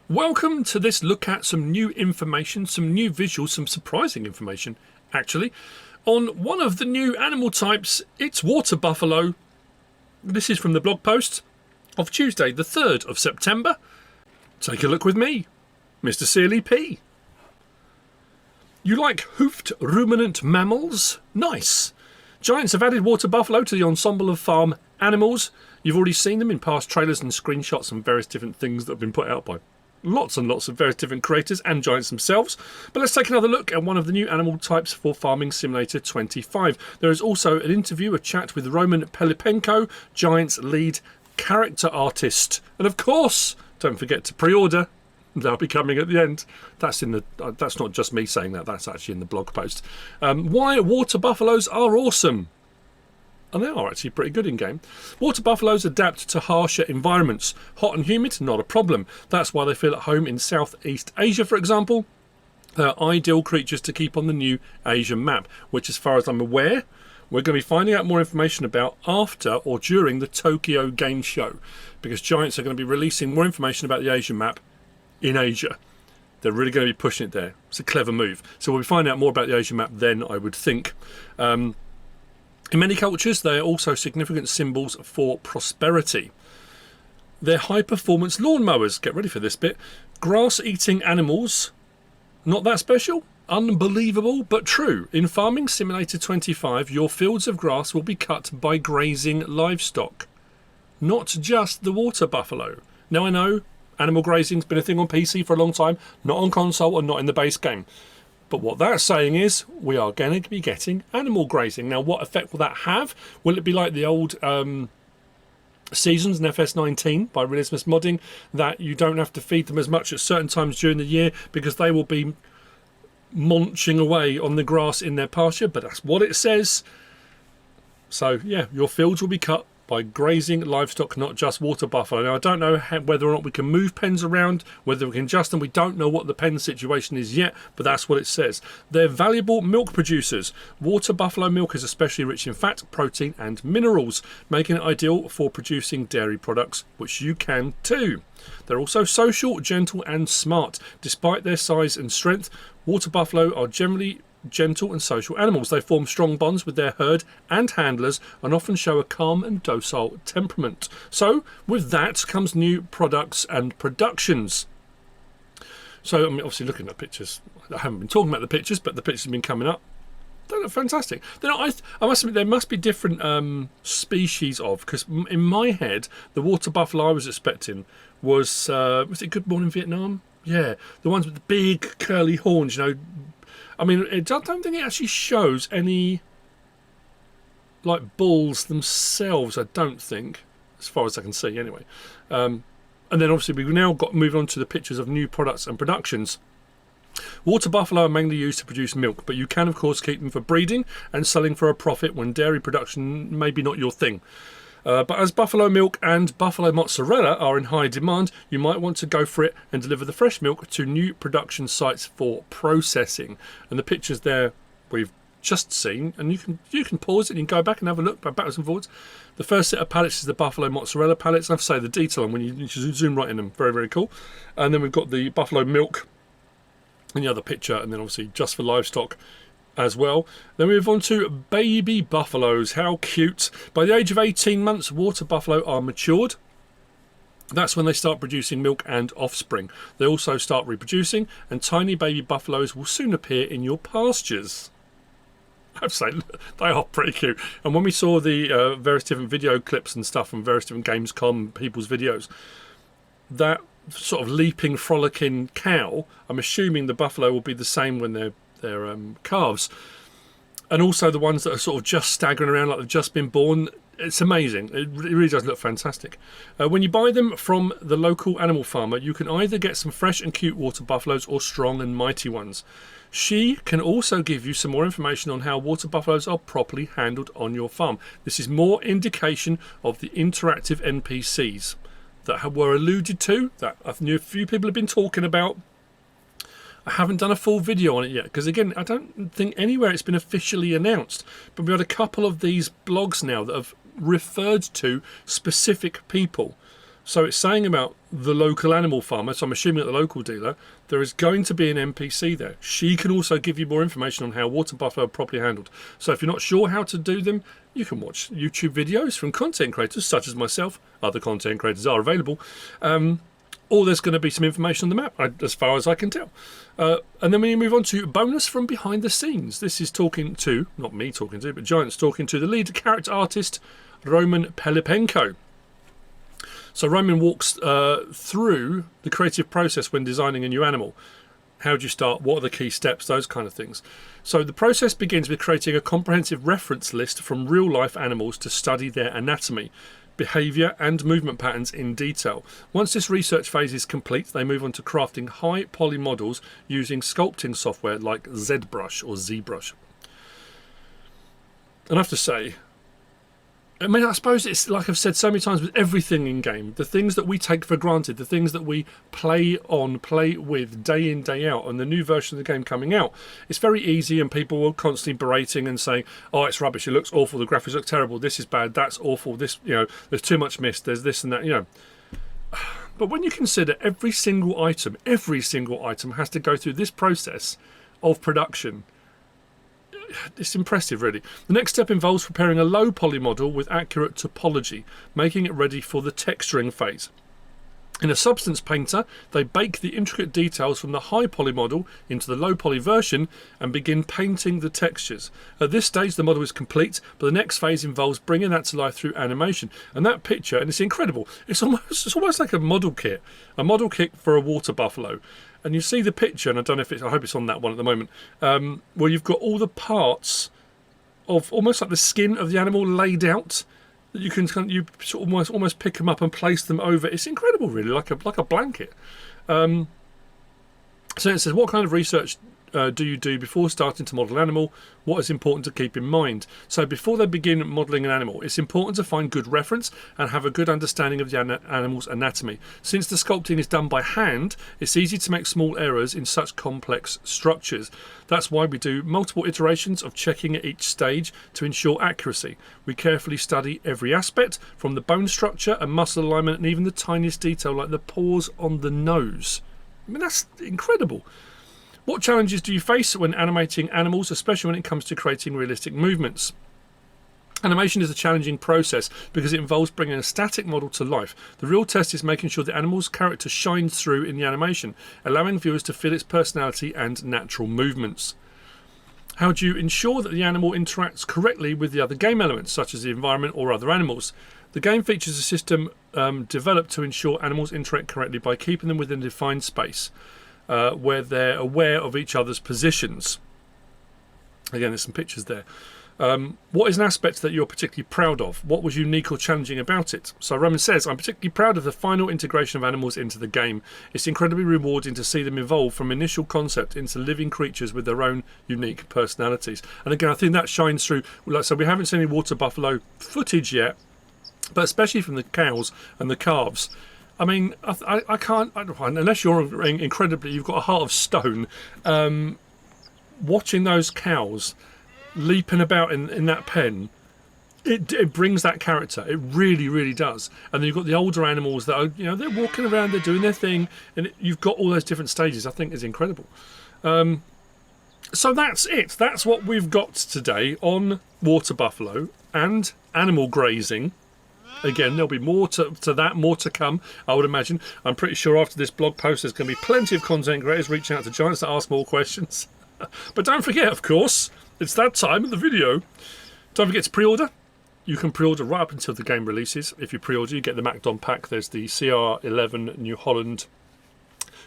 Welcome to this look at some new information, some new visuals, some surprising information, actually, on one of the new animal types. It's water buffalo. This is from the blog post of Tuesday, the 3rd of September. Take a look with me, MrSealyp. You like hoofed ruminant mammals? Nice. Giants have added water buffalo to the ensemble of farm animals. You've already seen them in past trailers and screenshots and various different things that have been put out by lots and lots of various different creators and giants themselves. But let's take another look at one of the new animal types for Farming Simulator 25. There is also an interview, a chat with Roman Pelipenko, Giants lead character artist. And of course, don't forget to pre-order. They'll be coming at the end. That's in the. That's not just me saying that. That's actually in the blog post. Why water buffaloes are awesome. And they are actually pretty good in game. Water buffaloes adapt to harsher environments. Hot and humid, not a problem. That's why they feel at home in Southeast Asia, for example. They're ideal creatures to keep on the new Asian map, which, as far as I'm aware, we're going to be finding out more information about after or during the Tokyo Game Show, because Giants are going to be releasing more information about the Asian map in Asia. They're really going to be pushing it there. It's a clever move. So we'll be finding out more about the Asian map then, I would think. In many cultures, they are also significant symbols for prosperity. They're high-performance lawnmowers. Get ready for this bit. Grass-eating animals. Not that special? Unbelievable, but true. In Farming Simulator 25, your fields of grass will be cut by grazing livestock. Not just the water buffalo. Now I know, animal grazing's been a thing on PC for a long time, not on console and not in the base game. But what that's saying is we are going to be getting animal grazing. Now, what effect will that have? Will it be like the old seasons in FS19 by Realismus Modding, that you don't have to feed them as much at certain times during the year because they will be munching away on the grass in their pasture? But that's what it says. So, yeah, your fields will be cut by grazing livestock, not just water buffalo. Now, I don't know whether or not we can move pens around, whether we can adjust them. We don't know what the pen situation is yet, but that's what it says. They're valuable milk producers. Water buffalo milk is especially rich in fat, protein and minerals, making it ideal for producing dairy products, which you can too. They're also social, gentle and smart. Despite their size and strength, water buffalo are generally gentle and social animals. They form strong bonds with their herd and handlers and often show a calm and docile temperament. So with that comes new products and productions. So I mean, obviously looking at pictures, I haven't been talking about the pictures, but the pictures have been coming up. They look fantastic. I must admit, there must be different species of, because in my head the water buffalo I was expecting was it Good Morning Vietnam? Yeah, the ones with the big curly horns, you know. I mean, I don't think it actually shows any, like, bulls themselves, I don't think, as far as I can see, anyway. And then, obviously, we've now got moving on to the pictures of new products and productions. Water buffalo are mainly used to produce milk, but you can, of course, keep them for breeding and selling for a profit when dairy production may be not your thing. But as buffalo milk and buffalo mozzarella are in high demand, you might want to go for it and deliver the fresh milk to new production sites for processing. And the pictures there we've just seen, and you can pause it and go back and have a look backwards and forwards. The first set of pallets is the buffalo mozzarella pallets. I have to say the detail on when you zoom right in them, very, very cool. And then we've got the buffalo milk in the other picture, and then obviously just for livestock as well. Then we move on to baby buffaloes. How cute. By the age of 18 months, water buffalo are matured. That's when they start producing milk and offspring. They also start reproducing, and tiny baby buffaloes will soon appear in your pastures. I have to say, they are pretty cute. And when we saw the various different video clips and stuff from various different Gamescom people's videos, that sort of leaping, frolicking cow, I'm assuming the buffalo will be the same when they're calves, and also the ones that are sort of just staggering around like they've just been born. It's amazing. It really does look fantastic. When you buy them from the local animal farmer, you can either get some fresh and cute water buffaloes or strong and mighty ones. She can also give you some more information on how water buffaloes are properly handled on your farm. This is more indication of the interactive NPCs that were alluded to, that I knew a few people have been talking about. I haven't done a full video on it yet, because again, I don't think anywhere it's been officially announced. But we've had a couple of these blogs now that have referred to specific people. So it's saying about the local animal farmer, so I'm assuming at the local dealer, there is going to be an NPC there. She can also give you more information on how water buffalo are properly handled. So if you're not sure how to do them, you can watch YouTube videos from content creators such as myself. Other content creators are available. Or there's going to be some information on the map, as far as I can tell. And then when you move on to bonus from behind the scenes, this is talking to, not me talking to, but Giant's talking to the lead character artist, Roman Pelipenko. So Roman walks through the creative process when designing a new animal. How do you start? What are the key steps? Those kind of things. So the process begins with creating a comprehensive reference list from real-life animals to study their anatomy, behaviour and movement patterns in detail. Once this research phase is complete, they move on to crafting high poly models using sculpting software like ZBrush or ZBrush. And I have to say, I mean, I suppose it's like I've said so many times with everything in game, the things that we take for granted, the things that we play with day in, day out, and the new version of the game coming out, it's very easy, and people will constantly berating and saying, oh, it's rubbish, it looks awful, the graphics look terrible, this is bad, that's awful, this, you know, there's too much mist, there's this and that, you know. But when you consider every single item has to go through this process of production, it's impressive, really. The next step involves preparing a low poly model with accurate topology, making it ready for the texturing phase. In a substance painter, they bake the intricate details from the high poly model into the low poly version and begin painting the textures. At this stage, the model is complete, but the next phase involves bringing that to life through animation. And that picture, and it's incredible, it's almost like a model kit for a water buffalo. And you see the picture, and I don't know if I hope it's on that one at the moment, where you've got all the parts of almost like the skin of the animal laid out. You can sort of almost pick them up and place them over. It's incredible, really, like a blanket. So it says, what kind of research do you do before starting to model an animal? What is important to keep in mind? So before they begin modelling an animal, it's important to find good reference and have a good understanding of the animal's anatomy. Since the sculpting is done by hand, it's easy to make small errors in such complex structures. That's why we do multiple iterations of checking at each stage to ensure accuracy. We carefully study every aspect, from the bone structure and muscle alignment and even the tiniest detail like the pores on the nose. I mean, that's incredible. What challenges do you face when animating animals, especially when it comes to creating realistic movements? Animation is a challenging process because it involves bringing a static model to life. The real test is making sure the animal's character shines through in the animation, allowing viewers to feel its personality and natural movements. How do you ensure that the animal interacts correctly with the other game elements, such as the environment or other animals? The game features a system developed to ensure animals interact correctly by keeping them within a defined space, where they're aware of each other's positions. Again, there's some pictures there. What is an aspect that you're particularly proud of? What was unique or challenging about it? So Roman says, I'm particularly proud of the final integration of animals into the game. It's incredibly rewarding to see them evolve from initial concept into living creatures with their own unique personalities. And again, I think that shines through. So we haven't seen any water buffalo footage yet, but especially from the cows and the calves. I mean, I can't, unless you're incredibly, you've got a heart of stone, watching those cows leaping about in that pen, it brings that character. It really, really does. And then you've got the older animals that are, you know, they're walking around, they're doing their thing, and you've got all those different stages. I think is incredible. So that's it. That's what we've got today on water buffalo and animal grazing. Again, there'll be more to that, more to come, I would imagine. I'm pretty sure after this blog post there's going to be plenty of content creators reaching out to Giants to ask more questions. But don't forget, of course, it's that time of the video. Don't forget to pre-order. You can pre-order right up until the game releases. If you pre-order, you get the MacDon pack. There's the CR11 New Holland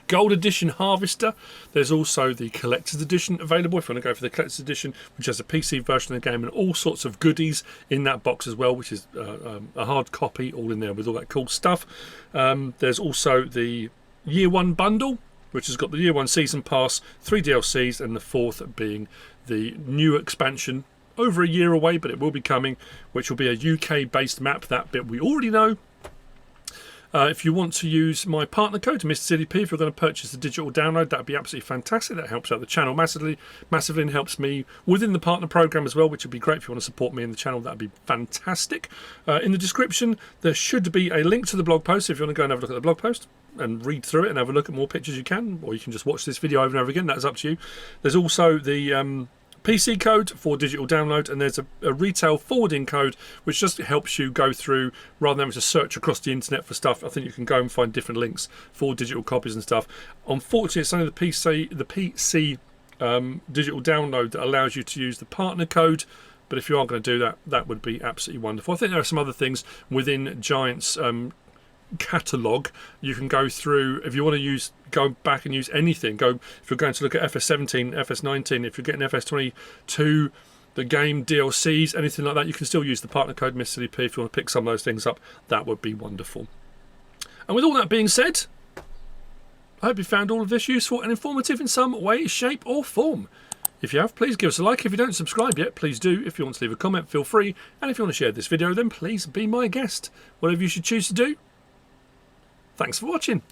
Gold Edition Harvester. There's also the Collector's Edition available if you want to go for the Collector's Edition, which has a PC version of the game and all sorts of goodies in that box as well, which is a hard copy all in there with all that cool stuff. There's also the Year 1 bundle, which has got the Year 1 Season Pass, 3 DLCs, and the fourth being the new expansion, over a year away, but it will be coming, which will be a UK-based map. That bit we already know. If you want to use my partner code, MrSealyp, if you're going to purchase the digital download, that would be absolutely fantastic. That helps out the channel massively and helps me within the partner program as well, which would be great. If you want to support me in the channel, that would be fantastic. In the description, there should be a link to the blog post. If you want to go and have a look at the blog post and read through it and have a look at more pictures, you can, or you can just watch this video over and over again. That's up to you. There's also the PC code for digital download, and there's a retail forwarding code which just helps you go through rather than having to search across the internet for stuff. I think you can go and find different links for digital copies and stuff. Unfortunately, it's only the PC digital download that allows you to use the partner code. But if you are going to do that, that would be absolutely wonderful. I think there are some other things within Giant's catalogue you can go through if you want to go back and use anything. If you're going to look at FS17, FS19, if you're getting FS22, the game DLCs, anything like that, you can still use the partner code MrSealyp if you want to pick some of those things up. That would be wonderful. And with all that being said, I hope you found all of this useful and informative in some way, shape or form. If you have, please give us a like. If you don't subscribe yet, please do. If you want to leave a comment, feel free. And if you want to share this video, then please be my guest. Whatever you should choose to do. Thanks for watching.